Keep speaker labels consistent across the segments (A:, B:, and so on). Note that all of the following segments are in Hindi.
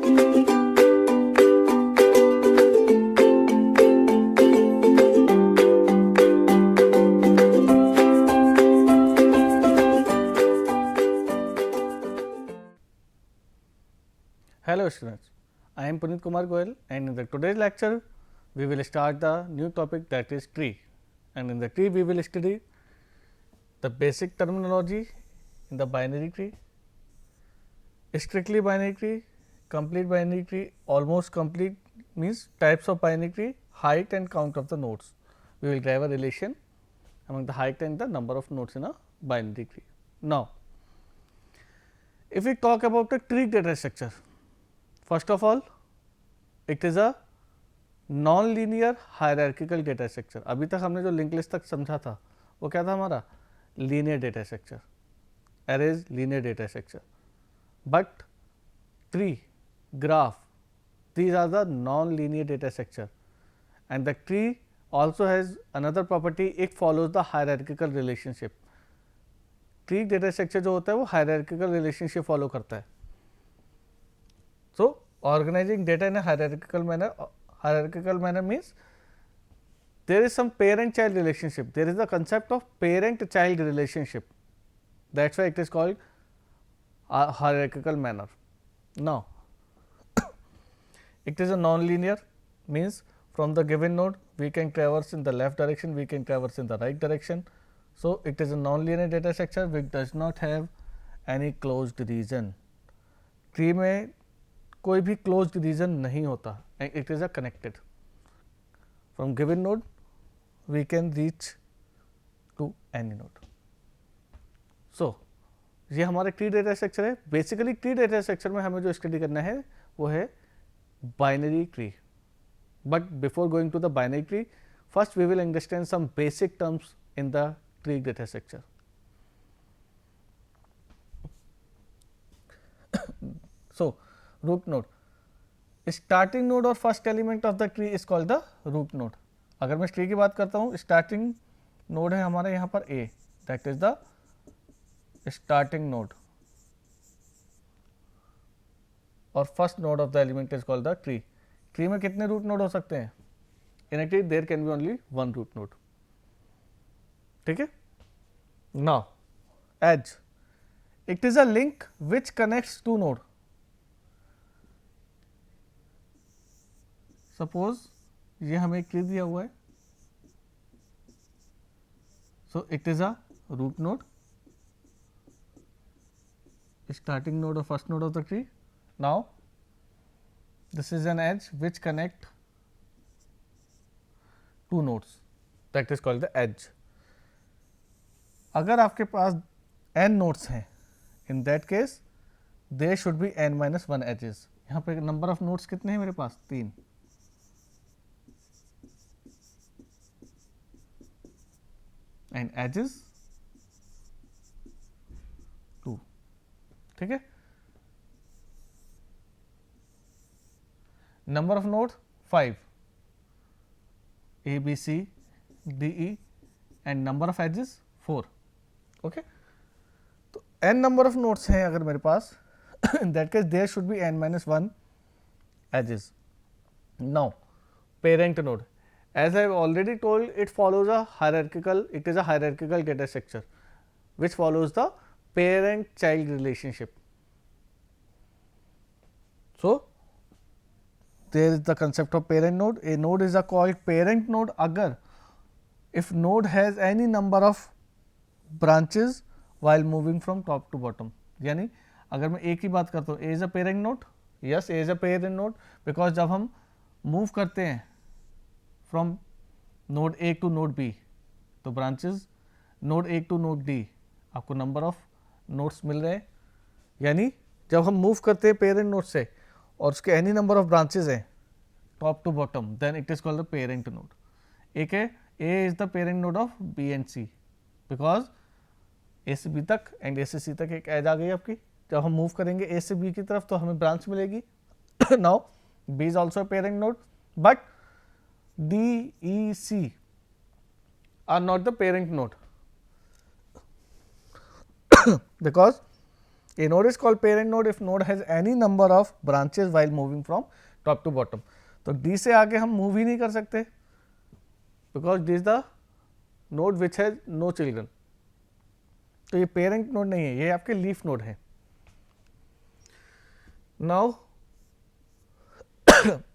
A: Hello students, I am Puneet Kumar Goyal and in the today's lecture we will start the new topic, that is tree, and in the tree we will study the basic terminology in the binary tree, strictly binary tree, complete binary tree, almost complete means types of binary tree, height and count of the nodes. We will drive a relation among the height and the number of nodes in a binary tree. Now, if we talk about the tree data structure, first of all, it is a non-linear hierarchical data structure. अभी तक हमने जो लिंक लिस्ट तक समझा था वो क्या था हमारा linear data structure, arrays linear data structure, but tree, graph, these are the non-linear data structure, and the tree also has another property, it follows the hierarchical relationship. Tree data structure जो होता है वो हायरार्किकल रिलेशनशिप फॉलो करता है. So, organizing data in a hierarchical manner means there is some parent child relationship, there is the concept of parent child relationship, that is why it is called a hierarchical manner. Now, it is a non-linear means from the given node we can traverse in the left direction, we can traverse in the right direction. So, it is a non-linear data structure which does not have any closed region. Tree में कोई भी closed region नहीं होता, it is a connected. From given node we can reach to any node. So, ये हमारा ट्री डेटा स्ट्रक्चर है. बेसिकली ट्री डेटा स्ट्रक्चर में हमें जो स्टडी करना है वो है binary tree. But before going to the binary tree, first we will understand some basic terms in the tree data structure. So, root node, starting node और first element of the tree is called the root node. अगर मैं tree की बात करता हूँ, starting node है हमारे यहाँ पर A, that is the starting node, और first node of the element is called the tree. Tree में कितने root node हो सकते हैं? In a tree there can be only one root node. ठीक है. Now, edge, it is a link which connects two node. Suppose ये हमें एक ट्री दिया हुआ है, so it is a root node, starting node or first node of the tree. Now, this is an edge which connect two nodes, that is called the edge. अगर आपके पास n नोड्स हैं, in that case there should be n minus 1 edges. यहाँ पे नंबर ऑफ नोड्स कितने हैं मेरे पास? 3. And edges 2. ठीक है. Number of node 5, A, B, C, D, E, and number of edges 4. Okay. तो n नंबर ऑफ नोड्स हैं अगर मेरे पास, in that case there should be n minus 1 edges. Now parent node, as I have already told, it follows a hierarchical, it is a hierarchical data structure which follows the parent child relationship. So there is the concept of parent node. A node is a called parent node अगर if node has any number of branches while moving from top to bottom. यानी अगर मैं A की बात करता हूँ, A is a parent node, yes A is a parent node, because जब हम move करते हैं from node A to node B, तो branches node A to node D आपको number of nodes मिल रहे हैं. यानी जब हम move करते हैं parent node से और उसके any number of branches हैं top to bottom, then it is called the parent node. एक है A is the parent node of B and C, because A से B तक एंड A से C तक एक एज आ गई आपकी. जब हम मूव करेंगे A से B की तरफ तो हमें ब्रांच मिलेगी. Now B is also parent node, but D, E, C are not the parent node because A node is called parent node if node has any number of branches while moving from top to bottom. तो D से आगे हम मूव ही नहीं कर सकते because this the node which has no children. तो ये पेरेंट नोड नहीं है, ये आपके लीफ नोड है. Now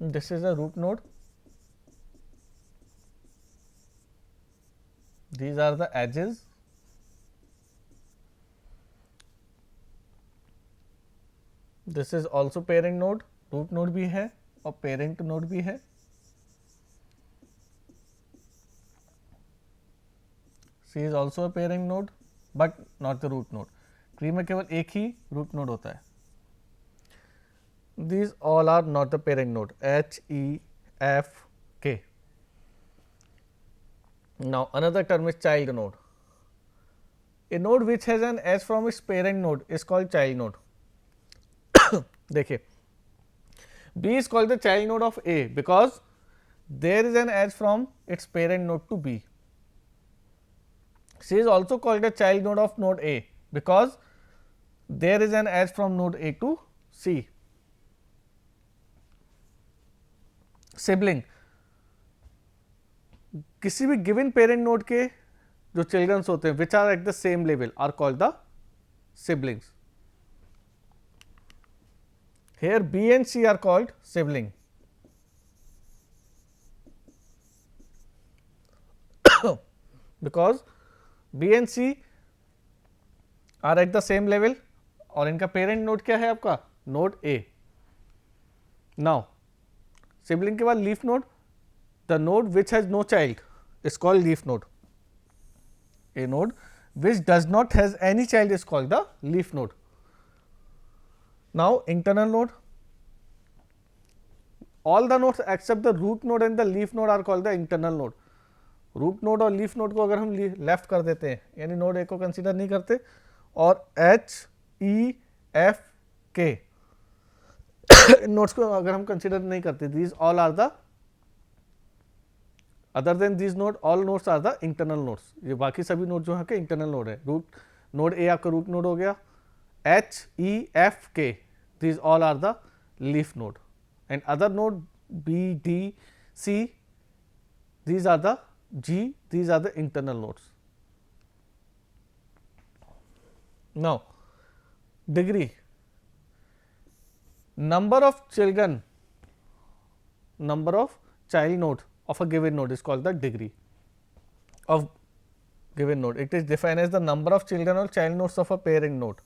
A: this is a root node. These are the edges. This is also parent node, root node भी है और parent node भी है. C is also a parent node, but not the root node. Tree में केवल एक ही root node होता है. These all are not the parent node. H, E, F, K. Now another term is child node. A node which has an edge from its parent node is called child node. देखिए, B is called the child node of A because there is an edge from its parent node to B. C is also called the child node of node A because there is an edge from node A to C. Sibling, किसी भी गिवन पेरेंट नोड के जो चिल्ड्रंस होते हैं which are at the same level are called the siblings. Here B and C are called sibling. Because B and C are at the same level और इनका पेरेंट नोड क्या है आपका नोड ए. नाउ सिबलिंग के बाद leaf node. The node which has no child is called leaf node. A node which does not has any child is called the leaf node. Now internal node. All the nodes except the root node and the leaf node are called the internal node. Root node और leaf node को अगर हम लेफ्ट कर देते हैं यानी नोड ए को कंसीडर नहीं करते और H, E, F, K nodes को अगर हम कंसीडर नहीं करते, these all are the other than this node all nodes are the internal nodes. ये बाकी सभी नोड जो है के इंटरनल नोड है. रूट नोड ए आपका रूट नोड हो गया. H, E, F, K this all are the leaf node and other node B, D, C these are the G, these are the internal nodes. Now degree, number of children, number of child node of a given node is called the degree of given node. It is defined as the number of children or child nodes of a parent node.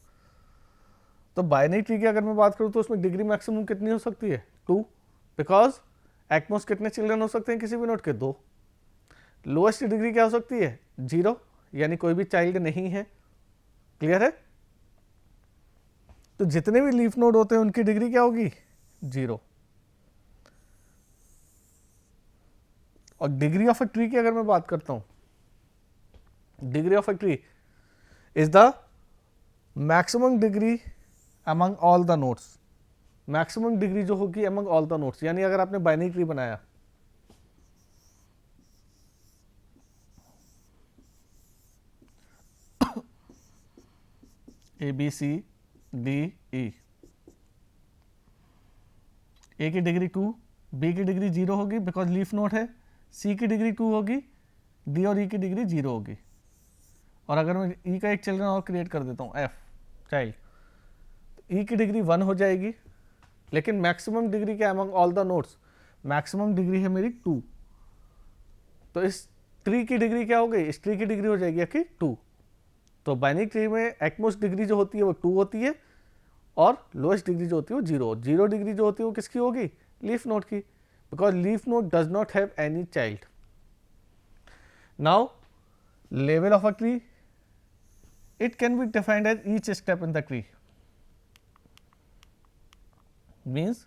A: तो बाइनरी ट्री की अगर मैं बात करूँ तो उसमें डिग्री मैक्सिमम कितनी हो सकती है 2 बिकॉज एटमोस्ट कितने चिल्ड्रन हो सकते हैं किसी भी नोड के 2. लोएस्ट डिग्री क्या हो सकती है 0 यानी कोई भी चाइल्ड नहीं है. क्लियर है. तो जितने भी लीफ नोड होते हैं उनकी डिग्री क्या होगी 0. और डिग्री ऑफ अ ट्री की अगर मैं बात करता हूं, degree of a tree is the maximum degree among all the nodes. Maximum degree जो होगी अमंग ऑल द नोड्स. यानी अगर आपने बाइनरी ट्री बनाया A B C D E, ए की डिग्री 2, बी की डिग्री 0 होगी बिकॉज लीफ नोड है. सी की डिग्री 2 होगी, डी और ई की डिग्री 0 होगी. और अगर मैं ई का एक चिल्ड्रन और क्रिएट कर देता हूँ एफ चाइल्ड, तो ई की डिग्री 1 हो जाएगी. लेकिन मैक्सिमम डिग्री क्या among all the nodes, maximum degree है मेरी 2. तो इस ट्री की डिग्री क्या हो गई, इस ट्री की डिग्री हो जाएगी आपकी 2. तो बाइनरी ट्री में एटमोस्ट डिग्री जो होती है वो 2 होती है और लोएस्ट डिग्री जो होती है वो 0. 0 डिग्री जो होती है वो किसकी होगी लीफ नोड की, because leaf node does not have any child. Now level of a tree, it can be defined as each step in the tree. Means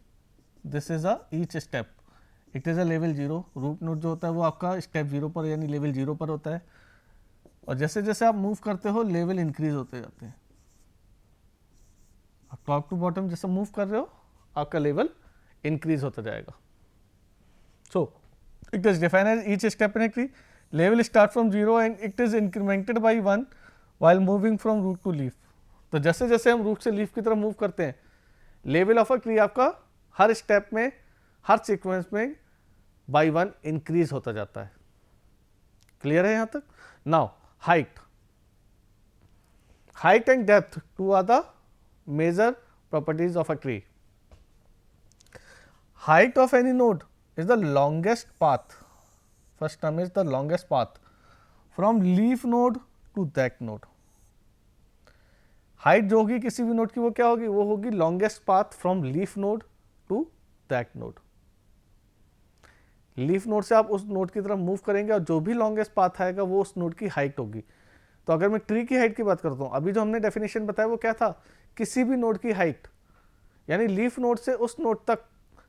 A: this is a each step, it is a level 0. Root node जो होता है वो आपका स्टेप 0 पर यानी लेवल 0 पर होता है. और जैसे जैसे आप मूव करते हो लेवल इंक्रीज होते जाते हैं. आप टॉप टू बॉटम जैसे मूव कर रहे हो आपका लेवल इंक्रीज होता जाएगा. So it is defined as each step in a tree. Level start from 0 and it is incremented by 1 while moving from root to leaf. तो जैसे जैसे हम रूट से लीफ की तरफ मूव करते हैं, लेवल ऑफ अ ट्री आपका हर स्टेप में, हर सीक्वेंस में बाई 1 इंक्रीज होता जाता है। क्लियर है यहां तक? Now height, height and depth two are the major properties of a tree. Height of any node is the longest path. First term is the longest path from leaf node to that node. Height जो होगी किसी भी नोड की वो क्या होगी? वो होगी longest path from leaf node to that node. Leaf node से आप उस नोड की तरफ मूव करेंगे और जो भी लॉन्गेस्ट पाथ आएगा वो उस नोड की हाइट होगी। तो अगर मैं ट्री की हाइट की बात करता हूँ, अभी जो हमने डेफिनेशन बताया वो क्या था? किसी भी नोड की हाइट, यानी लीफ नोड से उस नोड तक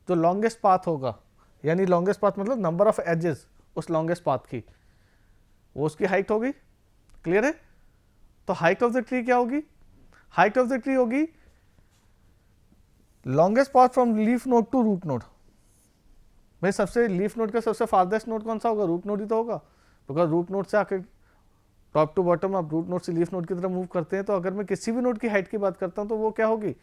A: जो लॉन्गेस्ट पाथ होगा, यानी लॉन्गेस्ट पाथ मतलब नंबर ऑफ एजेस उस लॉन्गेस्ट पाथ की, वो उसकी हाइट होगी। क्लियर है? तो हाइट ऑफ द ट्री क्या होगी? हाइट ऑफ द ट्री होगी longest path from leaf node to root node. भाई सबसे लीफ नोड का सबसे फारदेस्ट नोड कौन सा होगा? रूट नोड ही तो होगा, बिकॉज रूट नोड से आके टॉप टू बॉटम आप रूट नोड से लीफ नोड की तरफ मूव करते हैं। तो अगर मैं किसी भी नोड की हाइट की बात करता हूं तो वो क्या होगी?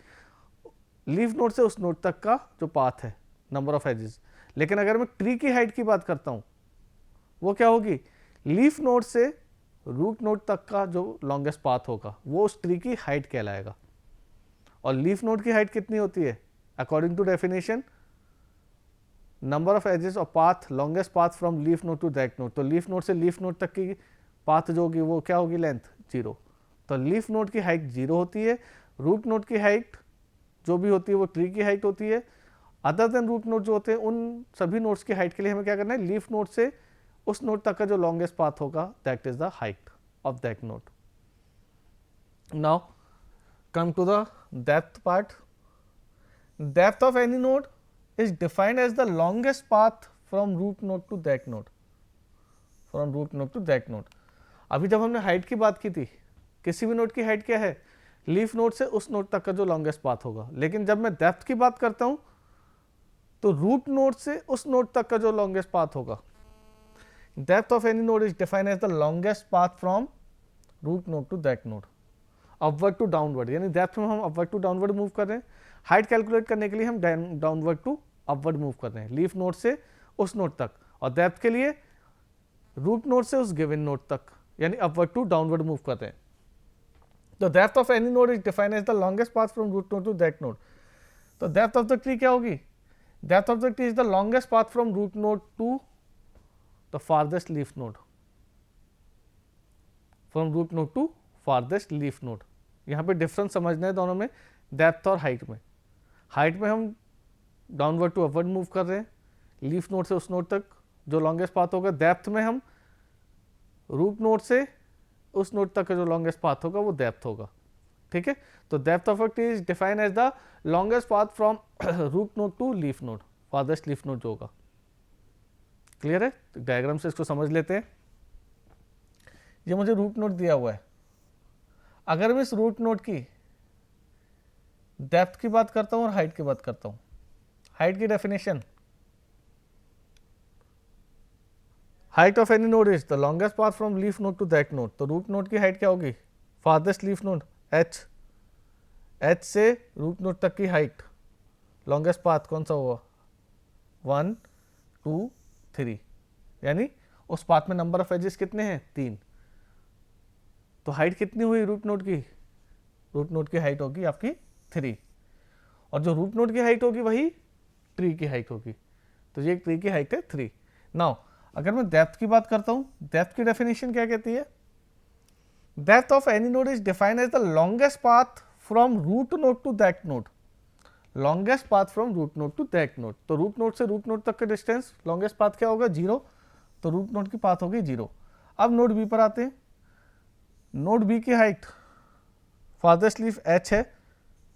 A: लीफ नोड से उस नोड तक का जो पाथ है, नंबर ऑफ एजेस। लेकिन अगर मैं ट्री की हाइट की बात करता हूं वो क्या होगी? लीफ नोड से रूट नोड तक का जो लॉन्गेस्ट पाथ होगा वो उस ट्री की हाइट कहलाएगा। और लीफ नोड की हाइट कितनी होती है? According to definition, number of edges और path, longest path from leaf node to that node. तो लीफ नोड से लीफ नोड तक की पाथ जो होगी वो क्या होगी? लेंथ 0। तो लीफ नोड की हाइट 0 होती है। रूट नोड की हाइट जो भी होती है वो ट्री की हाइट होती है। अदर देन रूट नोड जो होते हैं उन सभी नोड्स की हाइट के लिए हमें क्या करना है? लीफ नोड से उस नोड तक का जो लॉन्गेस्ट पाथ होगा that is the height of that node. Now come to the depth part. Depth of any node is defined as the longest path from root node to that node, from root node to that node। अभी जब हमने हाइट की बात की थी, किसी भी नोड की हाइट क्या है? लीफ नोड से उस नोड तक का जो लॉन्गेस्ट पाथ होगा। लेकिन जब मैं डेप्थ की बात करता हूं तो रूट नोड से उस नोड तक का जो लॉन्गेस्ट पाथ होगा। Depth of any node is defined as the longest path from root node to that node, upward to downward. यानी डेप्थ में हम अपवर्ड टू डाउनवर्ड मूव कर रहे हैं, हाइट कैलकुलेट करने के लिए हम डाउनवर्ड टू अपवर्ड मूव कर रहे हैं, लीफ नोड से उस नोड तक। और डेप्थ के लिए रूट नोड से उस गिवन नोड तक, यानी अपवर्ड टू डाउनवर्ड मूव कर रहे हैं। तो depth of any node is defined as the longest path from root node to that node. तो डेप्थ ऑफ द ट्री क्या होगी? Depth of the tree is the longest path from root node to the farthest leaf node, from root node to farthest leaf node. यहाँ पे डिफरेंस समझना है दोनों में, डेप्थ और हाइट में। हाइट में हम डाउनवर्ड टू अपवर्ड मूव कर रहे हैं, लीफ नोड से उस नोड तक जो लॉन्गेस्ट पाथ होगा। डेप्थ में हम रूट नोड से उस नोड तक का जो लॉन्गेस्ट पाथ होगा वो डेप्थ होगा। ठीक है? तो depth of a tree is defined as the longest path from root node to leaf node, farthest leaf node जो होगा। क्लियर है? तो डायग्राम से इसको समझ लेते हैं। ये मुझे रूट नोड दिया हुआ है। अगर मैं इस रूट नोड की डेप्थ की बात करता हूं और हाइट की बात करता हूं, हाइट की definition, height of any node is the longest path from leaf node to that node. तो रूट नोड की हाइट क्या होगी? Farthest leaf node h, h से रूट नोड तक की हाइट, लॉन्गेस्ट पाथ कौन सा हुआ? 1 2 3, यानी उस पाथ में नंबर ऑफ एजेस कितने हैं? 3। तो हाइट कितनी हुई रूट नोड की? रूट नोड की हाइट होगी आपकी 3, और जो रूट नोड की हाइट होगी वही ट्री की हाइट होगी। तो ये ट्री की हाइट है 3। नाउ अगर मैं डेप्थ की बात करता हूं, डेप्थ की डेफिनेशन क्या कहती है? Depth of any node is defined as the longest path from root node to that node, longest path from root node to that node. तो रूट नोड से रूट नोड तक का डिस्टेंस, लॉन्गेस्ट पाथ क्या होगा? 0। तो रूट नोड की पाथ होगी 0। अब नोड बी पर आते हैं। नोड बी की हाइट, फारदेस्ट लीफ h है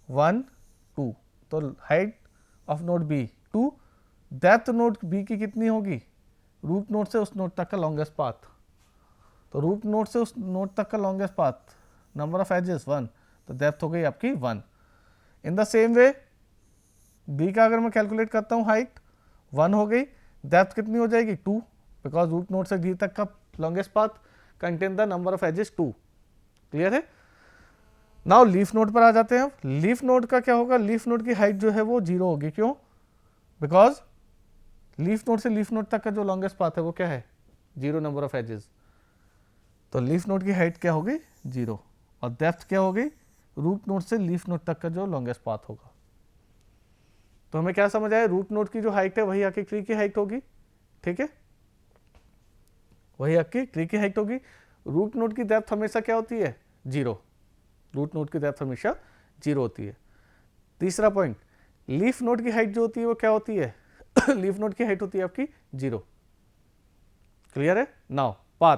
A: 1 2, तो height of node B 2। Depth node B की कितनी होगी? रूट नोड से उस नोड तक का लॉन्गेस्ट पाथ। तो रूट नोड से उस नोड तक का longest path, number of edges 1, तो डेप्थ हो गई आपकी 1। In the same way B का अगर मैं कैलकुलेट करता हूँ, हाइट 1 हो गई, डेप्थ कितनी हो जाएगी? 2, बिकॉज रूट नोड से डी तक का longest path contain the number of edges 2। Clear है? नाउ लीफ नोड पर आ जाते हैं। लीफ नोड का क्या होगा, लीफ नोड की हाइट जो है वो 0 होगी। क्यों? बिकॉज लीफ नोड से लीफ नोड तक का जो लॉन्गेस्ट पाथ है वो क्या है, 0 नंबर ऑफ एजेस। तो लीफ नोड की हाइट क्या होगी, 0, और डेप्थ क्या होगी, रूट नोड से लीफ नोड तक का जो लॉन्गेस्ट पाथ होगा। तो हमें क्या समझ आया, रूट नोड की जो हाइट है वही आपकी ट्री की हाइट होगी। ठीक है, वही आपकी ट्री की हाइट होगी। रूट नोड की डेप्थ हमेशा क्या होती है, 0। रूट नोड की डेप्थ हमेशा 0 होती है। तीसरा पॉइंट, लीफ नोड की हाइट जो होती है वो क्या होती है लीफ नोड की हाइट होती है आपकी 0। क्लियर है? Now path,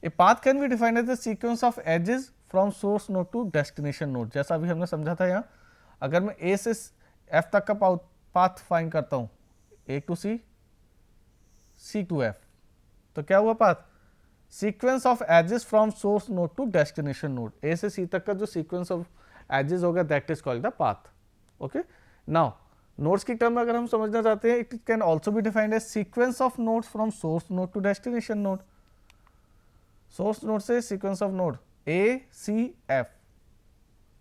A: a path can be defined as the sequence of edges from source node to destination node. जैसा अभी हमने समझा था यहाँ, अगर मैं ए से एफ तक का पाथ फाइंड करता हूं, A to C, C to F, तो क्या हुआ path, sequence of edges from source node to destination node. A से सी तक का जो सीक्वेंस ऑफ एजेस होगा that is called the path. Okay, now nodes की टर्म में अगर हम समझना चाहते हैं, it can also be defined as sequence of nodes from source node to destination node. Source node से sequence of node A C F,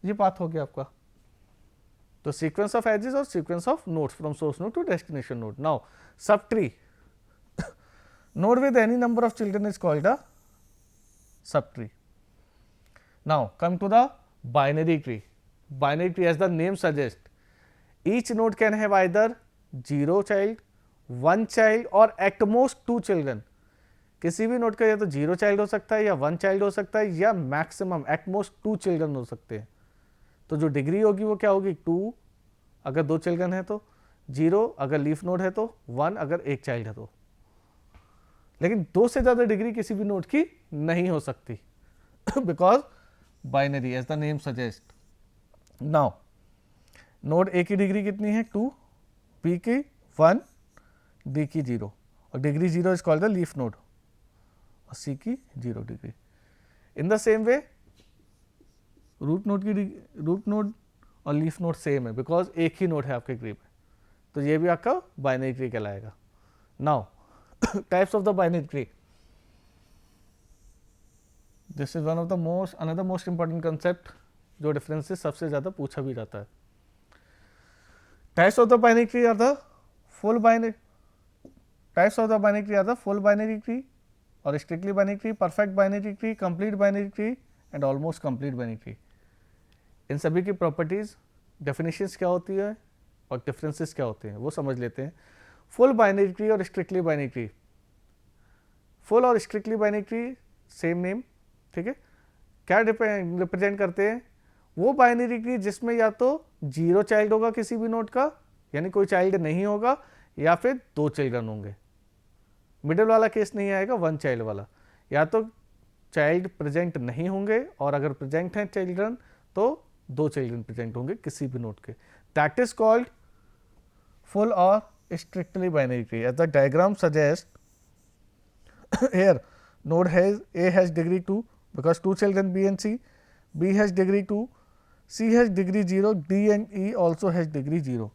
A: ये पाथ हो गया आपका। तो सीक्वेंस ऑफ एजेस और sequence of nodes from source node to destination node. Now subtree, node with any number of children is called a subtree. Now come to the binary tree. Binary tree, as the name suggests, each node can have either 0 child, 1 child or at most 2 children. किसी भी नोड का या तो 0 चाइल्ड हो सकता है या 1 चाइल्ड हो सकता है या मैक्सिमम एट मोस्ट 2 चिल्ड्रन हो सकते हैं। तो जो डिग्री होगी वो क्या होगी, 2 अगर 2 चिल्ड्रन है तो, 0 अगर लीफ नोड है तो, 1 अगर एक चाइल्ड है तो। लेकिन 2 से ज्यादा डिग्री किसी भी नोड की नहीं हो सकती because binary, as the name suggest. Now node A की डिग्री कितनी है, 2, बी की 1, डी की 0, और degree 0 is called the leaf node, और सी की 0 degree. In the same way root node और लीफ नोड सेम है बिकॉज एक ही नोड है आपके ट्री में, तो ये भी आपका बाइनरी ट्री कहलाएगा। Now types of the binary tree, this is one of the another most important concept जो डिफरेंसेस सबसे ज्यादा पूछा भी जाता है। types of the binary tree are the full binary tree or strictly binary tree, perfect binary tree, complete binary tree and almost complete binary tree। इन सभी की प्रॉपर्टीज, डेफिनेशंस क्या होती है और डिफरेंसेस क्या होते हैं वो समझ लेते हैं। फुल बाइनरी ट्री और strictly binary tree, full or strictly binary tree same name, ठीक है। क्या रिप्रेजेंट करते हैं, वो बाइनरी ट्री जिसमें या तो 0 चाइल्ड होगा किसी भी नोड का, यानी कोई चाइल्ड नहीं होगा, या फिर 2 चिल्ड्रन होंगे। मिडिल वाला केस नहीं आएगा, 1 चाइल्ड वाला, या तो चाइल्ड प्रेजेंट नहीं होंगे और अगर प्रेजेंट हैं चिल्ड्रन तो 2 चिल्ड्रन प्रेजेंट होंगे किसी भी नोड के। That is called full or strictly binary tree। As the diagram suggests here, node has A has degree 2 because 2 children B and C, B has degree 2, C has degree 0, D and E also has degree 0।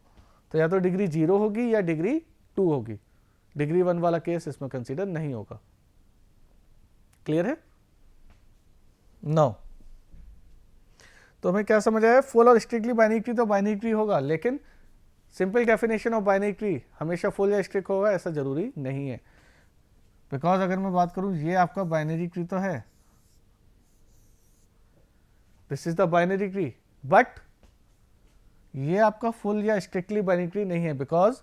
A: तो या तो डिग्री 0 होगी या डिग्री 2 होगी, डिग्री 1 वाला केस इसमें कंसीडर नहीं होगा। क्लियर है? नाउ तो हमें क्या समझ आया, full or strictly binary tree तो बाइनरी ट्री होगा, लेकिन simple definition of binary tree हमेशा फुल या स्ट्रिक्ट होगा ऐसा जरूरी नहीं है। बिकॉज अगर मैं बात करूं, ये आपका बाइनरी ट्री तो है, this is the binary tree, but ये आपका फुल या स्ट्रिक्टली बाइनरी ट्री नहीं है। बिकॉज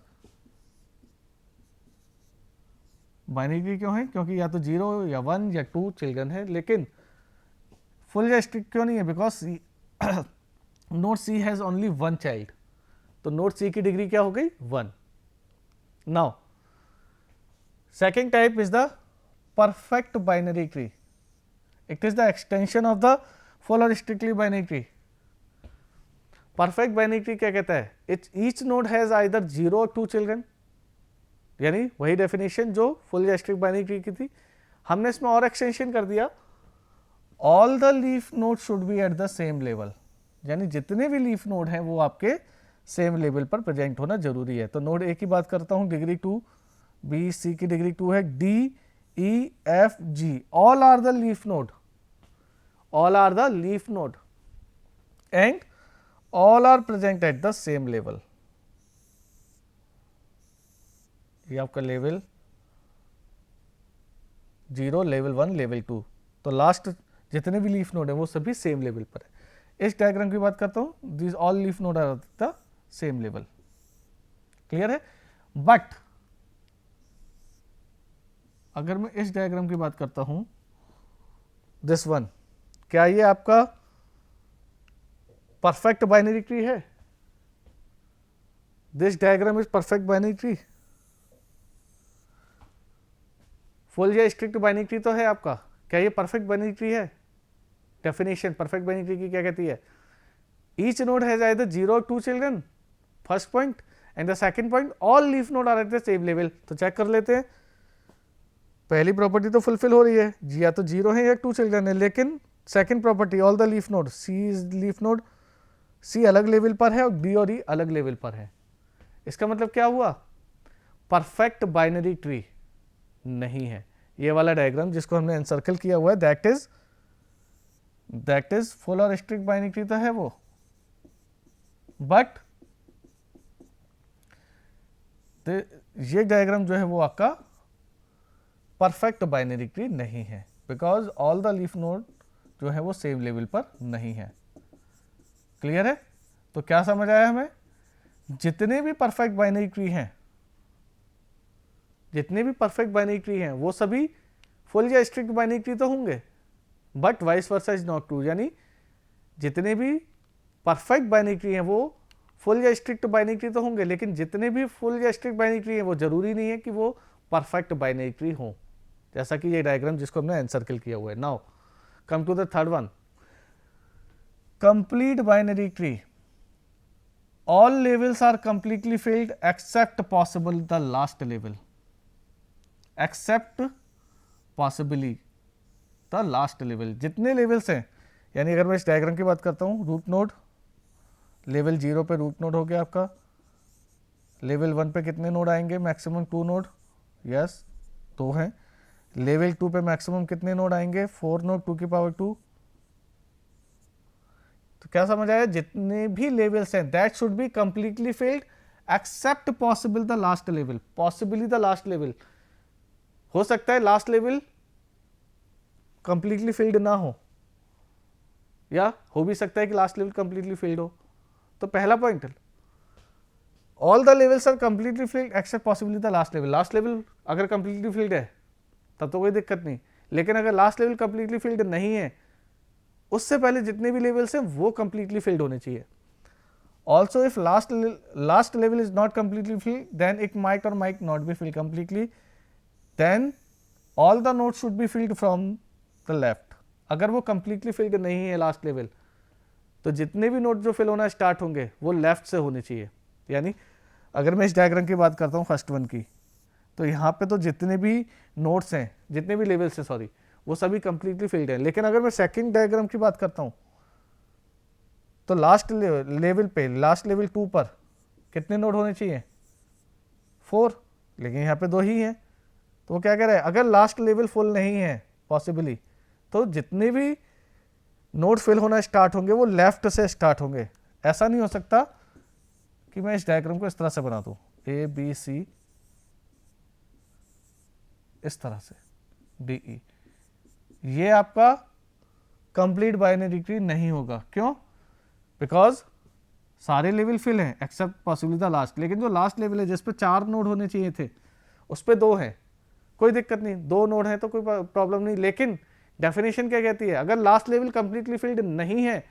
A: बाइनरी ट्री क्यों है, क्योंकि या तो 0 या 1 या 2 चिल्ड्रन है, लेकिन फुल या स्ट्रिक्ट क्यों नहीं है, because node C has only 1 child, तो नोड सी की डिग्री क्या हो गई, 1। Now second type is the perfect binary tree, it is the extension of the full or strictly binary tree. Perfect binary tree क्या कहता है, ईच नोड हैज आइदर 0 और 2 चिल्ड्रन, यानी वही डेफिनेशन जो फुल या स्ट्रिक्ट बाइनरी ट्री की थी, हमने इसमें और एक्सटेंशन कर दिया, all the leaf node should be eight the same level, यानी जितने भी लीफ नोड हैं वो आपके सेम लेवल पर प्रेजेंट होना जरूरी है। तो नोड ए की बात करता हूं, डिग्री 2, बी सी की डिग्री 2 है, D E F G all are the leaf node, all are the leaf node and all are present at the same level. ये आपका लेवल 0, लेवल 1, लेवल 2, तो लास्ट जितने भी लीफ नोड है वो सभी सेम लेवल पर है। इस डायग्राम की बात करता हूँ, this all leaf node are at the same level, clear है। बट अगर मैं इस डायग्राम की बात करता हूं, दिस वन, क्या ये आपका परफेक्ट बाइनरी ट्री है? This diagram is perfect binary tree, full या स्ट्रिक्ट बाइनरी ट्री तो है आपका, क्या ये परफेक्ट बाइनरी ट्री है? डेफिनेशन परफेक्ट बाइनरी ट्री की क्या कहती है? Each node has either 0 or 2 children, first point, and the second point all leaf node are at the same level. तो चेक कर लेते हैं, पहली प्रॉपर्टी तो फुलफिल हो रही है, या तो 0 है या 2 चिल्ड्रन है, लेकिन second property all the leaf node, C is leaf node, C अलग लेवल पर है और डी और ई अलग लेवल पर है। इसका मतलब क्या हुआ? परफेक्ट बाइनरी ट्री नहीं है। ये वाला डायग्राम जिसको हमने एनसर्कल किया हुआ है दैट इज फुल और स्ट्रिक्ट बाइनरी ट्री तो है वो, बट ये डायग्राम जो है वो आपका परफेक्ट बाइनरी ट्री नहीं है, because all the leaf node जो है वो सेम लेवल पर नहीं है। क्लियर है? तो क्या समझ आया हमें? जितने भी परफेक्ट बाइनरी ट्री हैं, जितने भी परफेक्ट बाइनरी ट्री हैं वो सभी फुल या स्ट्रिक्ट बाइनरी ट्री तो होंगे, but vice versa is not true. यानी जितने भी परफेक्ट बाइनरी ट्री हैं वो फुल या स्ट्रिक्ट बाइनरी ट्री तो होंगे, लेकिन जितने भी फुल या स्ट्रिक्ट बाइनरी ट्री हैं वो जरूरी नहीं है कि वो परफेक्ट बाइनरी ट्री हो, जैसा कि ये डायग्राम जिसको हमने एनसर्कल किया हुआ है। Now come to the third one, complete binary tree, all levels are completely filled except possible the last level, except possibly the last level। जितने लेवल्स हैं, यानी अगर मैं इस डायग्राम की बात करता हूँ, रूट नोड लेवल 0 पे रूट नोड हो गया आपका, लेवल 1 पे कितने नोड आएंगे? मैक्सिमम 2 नोड, यस 2 हैं। लेवल 2 पे मैक्सिमम कितने नोड आएंगे? 4 नोड, 2 की पावर 2। तो क्या समझ आया? जितने भी लेवल्स हैं that should be completely filled except possible the last level. Possibly the last level, हो सकता है लास्ट लेवल कंप्लीटली फिल्ड ना हो, या हो भी सकता है कि लास्ट लेवल कंप्लीटली फिल्ड हो। तो पहला point, all the levels are completely filled except possibly the last level. Last level अगर कंप्लीटली फिल्ड है तब तो कोई दिक्कत नहीं, लेकिन अगर लास्ट लेवल कंप्लीटली फिल्ड नहीं है, उससे पहले जितने भी लेवल्स हैं वो कंप्लीटली फिल्ड होने चाहिए। Also if last level is not completely filled, then it might or might not be filled completely, then all the nodes should be filled from the left. अगर वो कंप्लीटली फिल्ड नहीं है लास्ट लेवल, तो जितने भी नोड जो फिल होना स्टार्ट होंगे वो लेफ्ट से होने चाहिए। यानी अगर मैं इस डायग्राम की बात करता हूँ फर्स्ट वन की, तो यहाँ पे तो जितने भी नोड्स हैं, जितने भी लेवल्स हैं सॉरी, वो सभी कंप्लीटली फिल्ड है। लेकिन अगर मैं सेकंड डायग्राम की बात करता हूं, तो लास्ट लेवल पे, लास्ट लेवल 2 पर कितने नोड होने चाहिए? 4, लेकिन यहाँ पे 2 ही हैं। तो वो क्या कह रहा है? अगर लास्ट लेवल फुल नहीं है पॉसिबली, तो जितने भी नोड फिल होना स्टार्ट होंगे वो लेफ्ट से स्टार्ट होंगे। ऐसा नहीं हो सकता कि मैं इस डायग्राम को इस तरह से बना दूं, ए बी सी इस तरह से, डी ई, ये आपका कंप्लीट बाइनरी ट्री नहीं होगा। क्यों? बिकॉज सारे लेवल फिल हैं एक्सेप्ट पॉसिबली द लास्ट, लेकिन जो लास्ट लेवल है जिस पे 4 नोड होने चाहिए थे उस पे 2 हैं, कोई दिक्कत नहीं, 2 नोड है तो कोई प्रॉब्लम नहीं। लेकिन डेफिनेशन क्या कहती है? अगर लास्ट लेवल कंप्लीटली फिल्ड नहीं है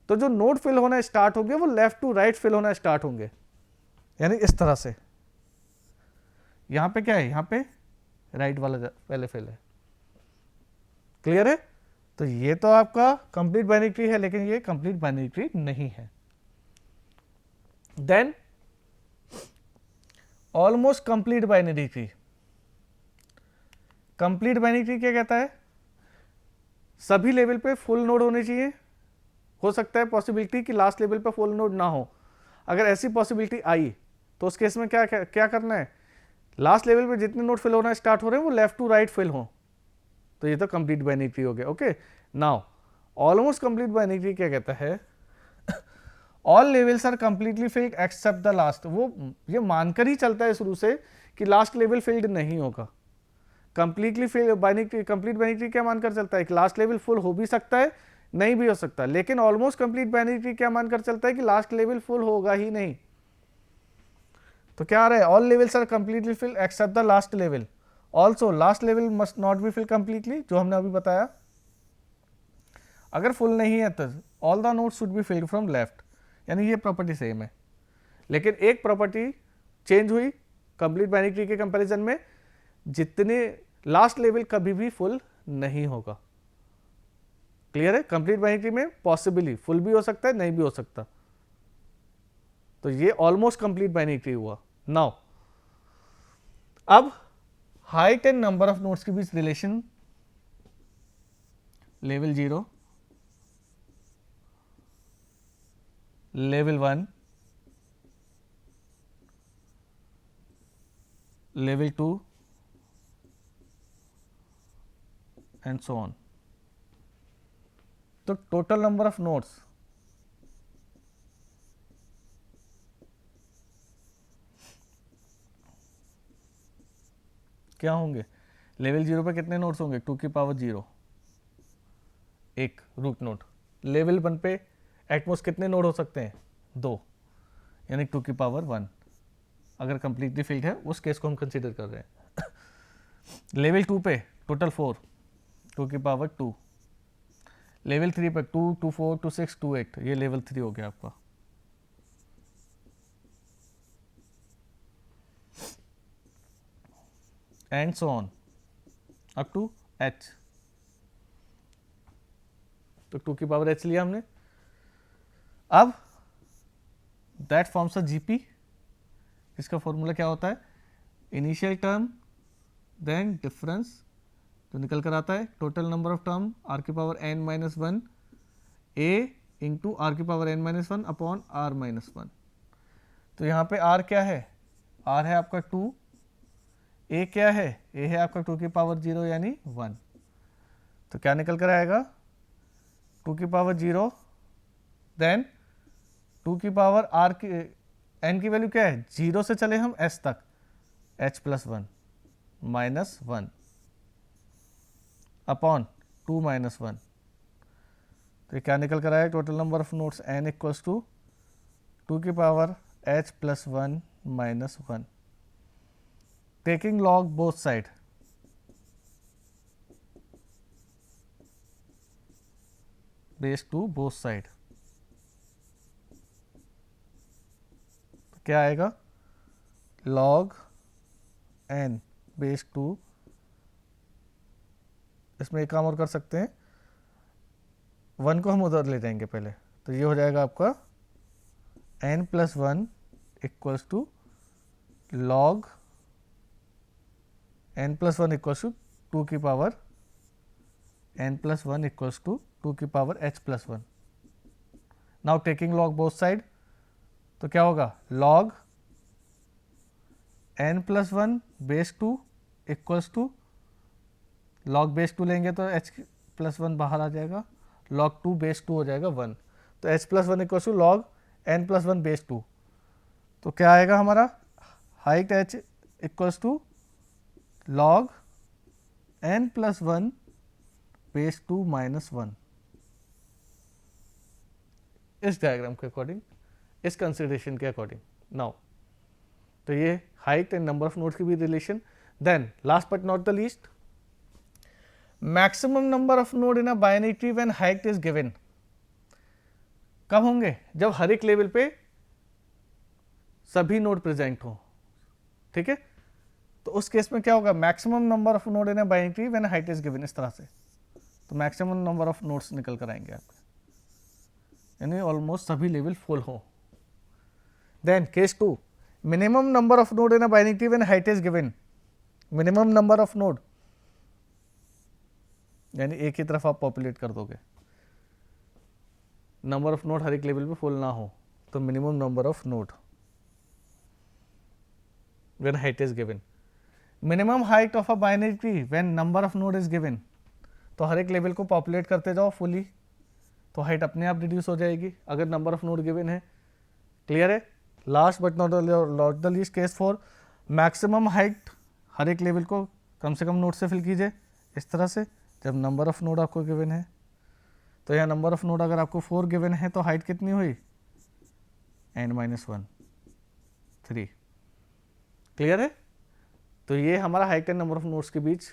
A: तो जो नोड फिल होना स्टार्ट होंगे वो लेफ्ट टू राइट फिल होना स्टार्ट होंगे, यानी इस तरह से। यहां पे क्या है? यहां पे राइट वाला पहले फिल है। क्लियर है? तो ये तो आपका कंप्लीट बाइनरी ट्री है, लेकिन ये कंप्लीट बाइनरी ट्री नहीं है। Then almost complete binary tree. Complete binary tree क्या कहता है? सभी लेवल पे फुल नोड होने चाहिए। हो सकता है पॉसिबिलिटी कि लास्ट लेवल पे फुल नोड ना हो। अगर ऐसी पॉसिबिलिटी आई तो उस केस में क्या करना है? लास्ट लेवल पे जितने नोड फिल होना स्टार्ट हो रहे हैं वो लेफ्ट टू राइट फिल हो, तो ये तो कंप्लीट बाइनरी ट्री हो गया। Okay, now almost complete binary tree क्या कहता है, all levels are completely filled except the last. वो ये मानकर ही चलता है शुरू से कि लास्ट लेवल फिल्ड नहीं होगा। Completely filled binary tree, complete binary tree क्या मानकर चलता है कि लास्ट लेवल फुल हो भी सकता है, नहीं भी हो सकता। लेकिन ऑलमोस्ट कंप्लीट बाइनरी ट्री क्या मानकर चलता है कि लास्ट लेवल फुल होगा ही नहीं। तो क्या आ रहा है, all levels are completely filled except the last level, also last level must not be filled completely, जो हमने अभी बताया। अगर फुल नहीं है तो all the nodes should be filled from left, यानी ये प्रॉपर्टी सेम है। लेकिन एक प्रॉपर्टी चेंज हुई कंप्लीट बाइनरी ट्री के कंपैरिजन में, जितने लास्ट लेवल कभी भी फुल नहीं होगा। क्लियर है, कंप्लीट बाइनरी ट्री में पॉसिबली फुल भी हो सकता है, नहीं भी हो सकता। तो ये ऑलमोस्ट कंप्लीट बाइनरी ट्री हुआ। नाउ अब height and number of nodes के बीच relation, level 0, level 1, level 2 and so on. तो टोटल नंबर ऑफ नोड्स क्या होंगे, लेवल 0 पे कितने नोड्स होंगे, 2 की पावर 0, एक रूट नोड। लेवल 1 पे एटमोस्ट कितने नोड हो सकते हैं, 2, यानी 2 की पावर 1। अगर कंप्लीटली फिल्ड है उस केस को हम कंसीडर कर रहे हैं। लेवल 2 पे टोटल 4, 2 की पावर 2। लेवल 3 पे 2, 2, 4, 2, 6, 2, 8, ये लेवल 3 हो गया आपका। And so on up to h। तो 2 की पावर h लिया हमने। अब दैट फॉर्म्स अ जीपी। इसका फॉर्मूला क्या होता है, इनिशियल टर्म देन डिफरेंस, जो निकल कर आता है total number of term r की power n minus 1 a into R की power n minus 1 upon r minus 1। तो यहाँ पे r क्या है, r है आपका 2, a क्या है, a है आपका 2 की पावर 0 यानी 1। तो क्या निकल कर आएगा, 2 की पावर 0 देन 2 की पावर r की n की वैल्यू क्या है, 0 से चले हम s तक, h plus 1 minus 1 upon 2 minus 1। तो क्या निकल कर आया, total number of nodes n equals to 2 की power h plus 1 minus 1। Taking log both side, base two both side, क्या आएगा, log n बेस टू, इसमें एक काम और कर सकते हैं, 1 को हम उधर ले जाएंगे पहले, तो ये हो जाएगा आपका n plus 1 equals to log n plus 1 equals to 2 की power n plus 1 equals to 2 की power h plus 1। Now taking log both side, तो क्या होगा, log n plus 1 base 2 equals to, log base 2 लेंगे तो h प्लस 1 बाहर आ जाएगा, log 2 बेस 2 हो जाएगा 1। तो h plus 1 equals to log n plus 1 base 2। तो क्या आएगा हमारा, height h equals to log n plus 1 base 2 minus 1। इस डायग्राम के अकॉर्डिंग, इस कंसिडरेशन के अकॉर्डिंग। नाउ तो ये height and number of nodes की भी relation. Then last but not the least, maximum number of node in a binary tree when height is given. कब होंगे, जब हर एक लेवल पे सभी नोड प्रेजेंट हो। ठीक है, तो उस केस में क्या होगा, maximum number of node in a binary tree when height is given, इस तरह से। तो मैक्सिमम नंबर ऑफ नोड्स निकल कर आएंगे आपके, यानी ऑलमोस्ट सभी लेवल फुल हो। Then case 2, minimum number of node in a binary tree when height is given. Minimum number of node यानी एक ही तरफ आप पॉपुलेट कर दोगे, नंबर ऑफ नोड हर एक लेवल पे फुल ना हो, तो minimum number of node when height is given. Minimum height of a binary tree when number of node is given. तो हर एक लेवल को पॉपुलेट करते जाओ फुली, तो हाइट अपने आप रिड्यूस हो जाएगी अगर नंबर ऑफ नोड गिवन है। क्लियर है। Last but not the least case for maximum height, हर एक लेवल को कम से कम नोड से फिल कीजिए इस तरह से। जब नंबर ऑफ नोड आपको गिवन है, तो यहाँ नंबर ऑफ नोड अगर आपको 4 गिवन है तो हाइट कितनी हुई, n-1 3। क्लियर है। तो ये हमारा height and number of nodes के बीच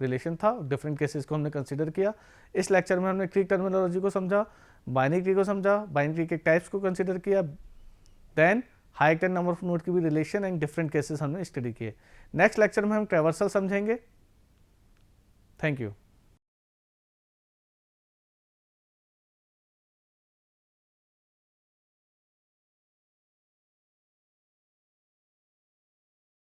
A: रिलेशन था, डिफरेंट केसेस को हमने कंसीडर किया। इस लेक्चर में हमने ट्री टर्मिनोलॉजी को समझा, बाइनरी ट्री को समझा, बाइनरी ट्री के टाइप्स को कंसीडर किया, then height and number of node की भी रिलेशन एंड डिफरेंट केसेस हमने स्टडी किए। नेक्स्ट लेक्चर में हम ट्रैवर्सल समझेंगे। Thank you.